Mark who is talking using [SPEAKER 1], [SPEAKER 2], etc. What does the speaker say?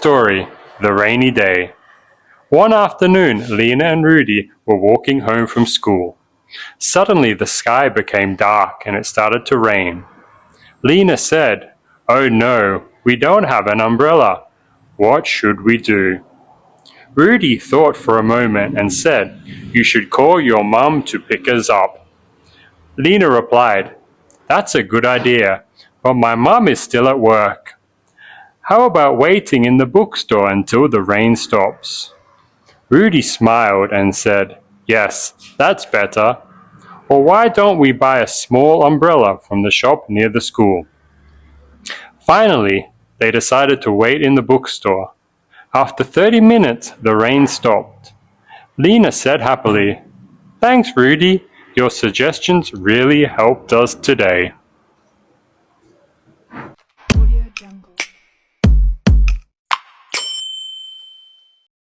[SPEAKER 1] story, The Rainy Day. One afternoon, Lena and Rudy were walking home from school. Suddenly the sky became dark and it started to rain. Lena said, "Oh no, we don't have an umbrella. What should we do?" Rudy thought for a moment and said, "You should call your mum to pick us up." Lena replied, "That's a good idea, but my mum is still at work. How about waiting in the bookstore until the rain stops?" Rudy smiled and said, "Yes, that's better. Or why don't we buy a small umbrella from the shop near the school?" Finally, they decided to wait in the bookstore. After 30 minutes, the rain stopped. Lena said happily, "Thanks, Rudy. Your suggestions really helped us today."
[SPEAKER 2] Audio Jungle.